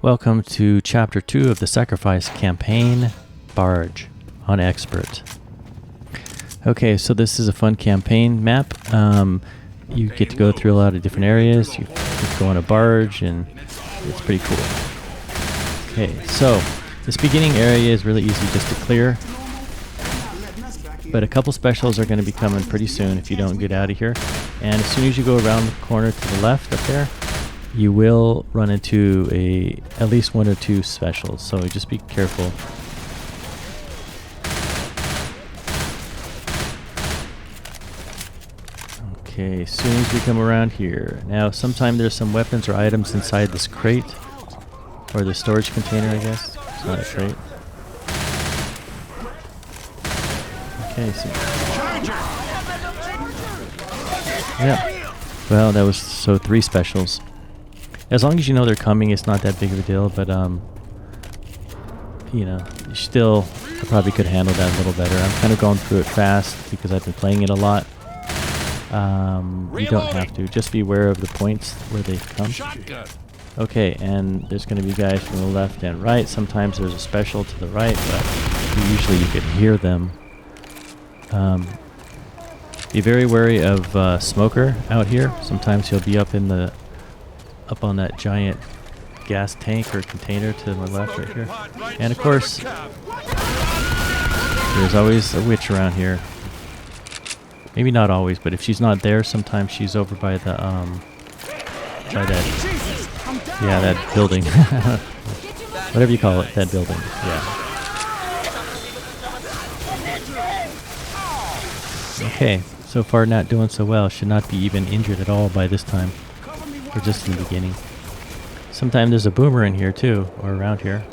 Welcome to Chapter 2 of the Sacrifice Campaign, Barge, on Expert. Okay, so this is a fun campaign map. You get to go through a lot of different areas. You go on a barge, and it's pretty cool. Okay, so this beginning area is really easy just to clear. But a couple specials are going to be coming pretty soon if you don't get out of here. And as soon as you go around the corner to the left up there, you will run into at least one or two specials, so just be careful. Okay, as soon as we come around here. Now, sometimes there's some weapons or items inside this crate, or the storage container, I guess. It's not a crate. Okay, so... yeah. Well, that was, so 3 specials. As long as you know they're coming, it's not that big of a deal, but, you know, you still probably could handle that a little better. I'm kind of going through it fast because I've been playing it a lot. You don't have to. Just be aware of the points where they come. Okay, and there's going to be guys from the left and right. Sometimes there's a special to the right, but usually you can hear them. Be very wary of Smoker out here. Sometimes he'll be up on that giant gas tank or container to my left right here. And of course, there's always a witch around here. Maybe not always, but if she's not there, sometimes she's over by the that building. Whatever you call it, that building. Yeah. Okay, so far not doing so well. Should not be even injured at all by this time. Or just in the beginning. Sometimes there's a boomer in here too, or around here.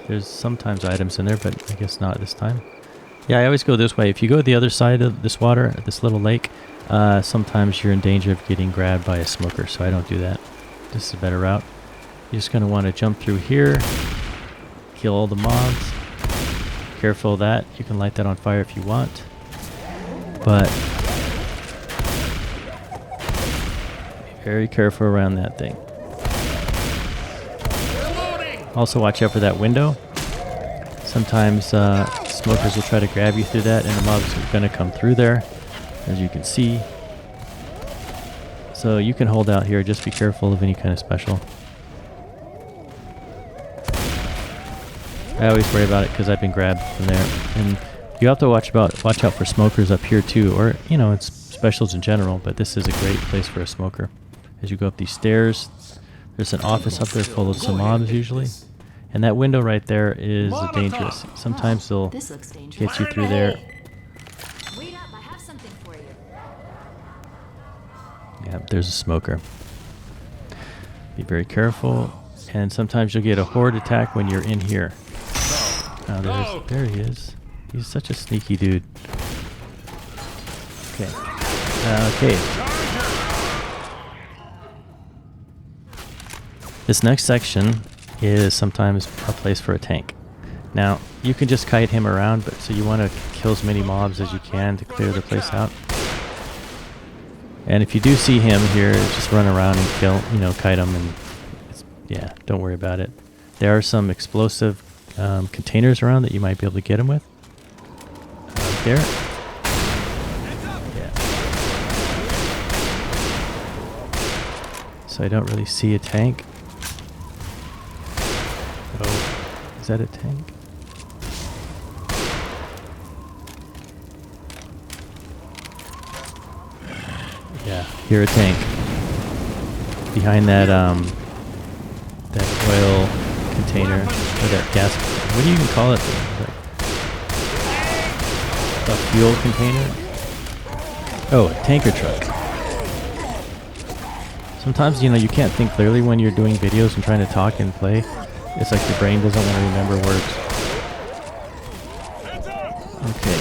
There's sometimes items in there, but I guess not this time. Yeah, I always go this way. If you go to the other side of this water, this little lake, sometimes you're in danger of getting grabbed by a smoker, so I don't do that. This is a better route. You're just going to want to jump through here, kill all the mobs. Careful of that. You can light that on fire if you want. But very careful around that thing. Also watch out for that window. Sometimes smokers will try to grab you through that, and the mobs are going to come through there, as you can see. So you can hold out here. Just be careful of any kind of special. I always worry about it because I've been grabbed from there. And you have to watch out for smokers up here too, or it's specials in general. But this is a great place for a smoker. As you go up these stairs, there's an office up there full of some mobs usually. And that window right there is dangerous. Sometimes they'll get you through there. Wait up, I have something for you. Yeah, there's a smoker. Be very careful. And sometimes you'll get a horde attack when you're in here. Oh, there he is. He's such a sneaky dude. Okay. Okay. This next section is sometimes a place for a tank. Now, you can just kite him around, but so you want to kill as many mobs as you can to clear the place out. And if you do see him here, just run around and kill, kite him, and yeah, don't worry about it. There are some explosive containers around that you might be able to get him with. Right there. Yeah. So I don't really see a tank. Oh, is that a tank? Yeah, hear a tank. Behind that that oil container, or that gas, what do you even call it? A fuel container? Oh, a tanker truck. Sometimes, you can't think clearly when you're doing videos and trying to talk and play. It's like your brain doesn't want to remember words. Okay.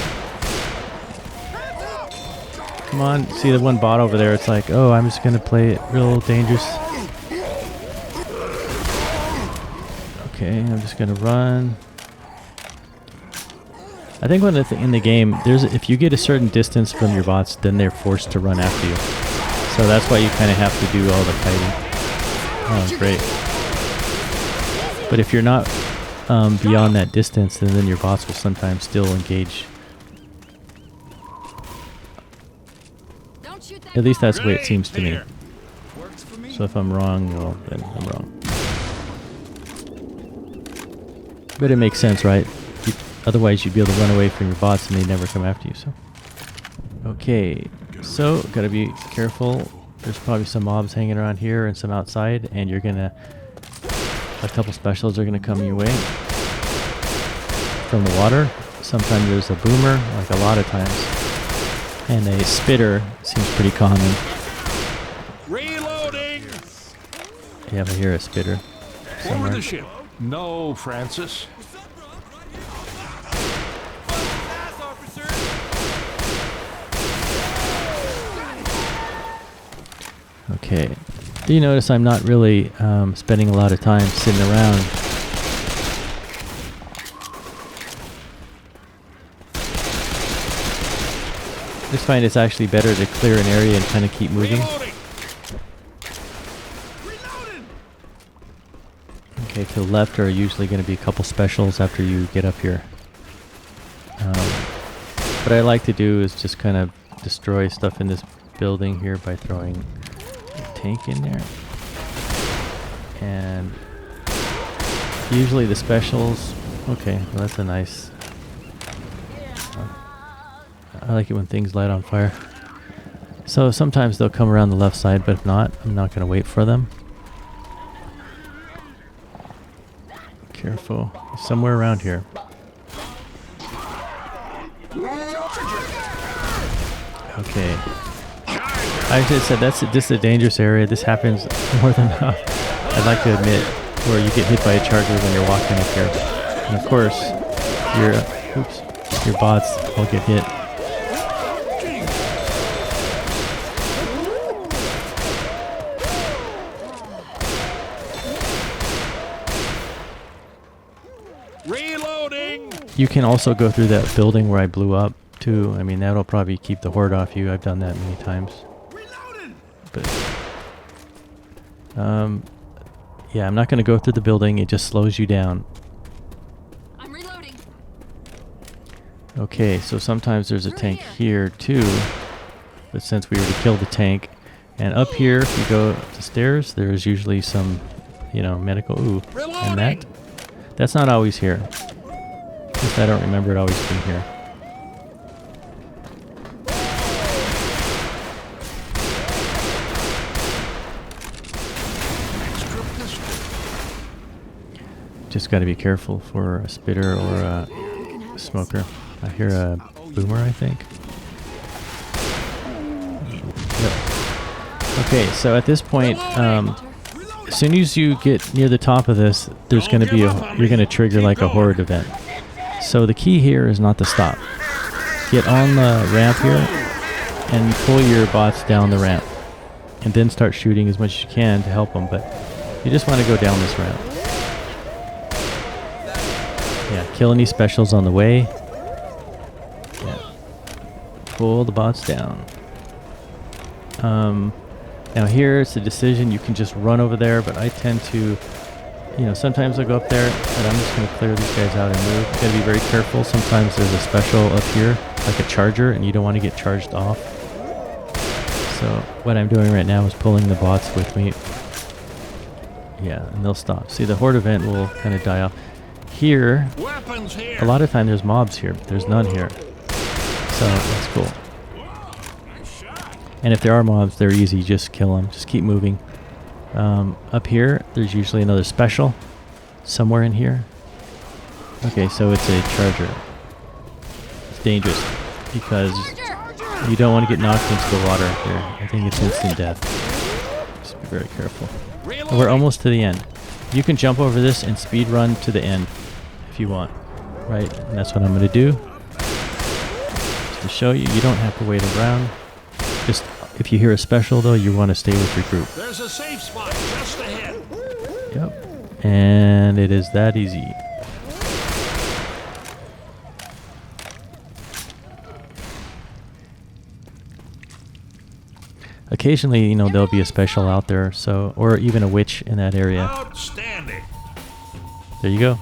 Come on, see the one bot over there? It's like, oh, I'm just gonna play it real dangerous. Okay, I'm just gonna run. I think in the game, if you get a certain distance from your bots, then they're forced to run after you. So that's why you kind of have to do all the kiting. Oh, great. But if you're not beyond that distance, then your bots will sometimes still engage. Don't shoot that At least car. that's the way it seems to me. Works for me. So if I'm wrong, well, then I'm wrong. But it makes sense, right? Otherwise, you'd be able to run away from your bots and they'd never come after you. So, okay. So, gotta be careful. There's probably some mobs hanging around here and some outside, and you're gonna... A couple specials are gonna come your way from the water. Sometimes there's a boomer, like a lot of times. And a spitter seems pretty common. Reloading. Yeah, I hear a spitter Over somewhere. the ship. No, Francis. Okay. Do you notice I'm not really spending a lot of time sitting around? I just find it's actually better to clear an area and kind of keep moving. Reloading. Reloading. Okay, to the left are usually going to be a couple specials after you get up here. What I like to do is just kind of destroy stuff in this building here by throwing a tank in there. And usually the specials... Okay, well that's a nice... I like it when things light on fire. So sometimes they'll come around the left side, but if not, I'm not going to wait for them. Careful. Somewhere around here. Okay. I just said this is a dangerous area. This happens more than enough. I'd like to admit, where you get hit by a charger when you're walking up here. And of course, your bots will get hit. Reloading. You can also go through that building where I blew up too. I mean, that'll probably keep the horde off you. I've done that many times. Reloading. But yeah, I'm not going to go through the building. It just slows you down. I'm reloading. Okay, so sometimes there's a tank here too. But since we already killed the tank, and up here, if you go up the stairs, there's usually some, medical. Ooh, and that's not always here. At least I don't remember it always being here. Extra pistol. Just got to be careful for a spitter or a smoker. I hear a boomer, I think. Yep. Okay, so at this point, as soon as you get near the top of this, there's going to be you're going to trigger like a horde event. So the key here is not to stop. Get on the ramp here and pull your bots down the ramp, and then start shooting as much as you can to help them. But you just want to go down this ramp. Yeah, kill any specials on the way. Yeah, pull the bots down. Now here it's a decision. You can just run over there, but I tend to, sometimes I go up there, but I'm just going to clear these guys out and move. You gotta be very careful. Sometimes there's a special up here, like a charger, and you don't want to get charged off. So what I'm doing right now is pulling the bots with me. Yeah, and they'll stop. See, the horde event will kind of die off. Here, Weapons here. a lot of time there's mobs here, but there's none here. So that's cool. And if there are mobs, they're easy. Just kill them. Just keep moving. Up here, there's usually another special somewhere in here. Okay, so it's a charger. It's dangerous because you don't want to get knocked into the water up here. I think it's instant death. Just be very careful. And we're almost to the end. You can jump over this and speed run to the end if you want. Right? And that's what I'm going to do. Just to show you, you don't have to wait around. Just if you hear a special though, you want to stay with your group. There's a safe spot just ahead. Yep. And it is that easy. Occasionally, there'll be a special out there, or even a witch in that area. Outstanding. There you go.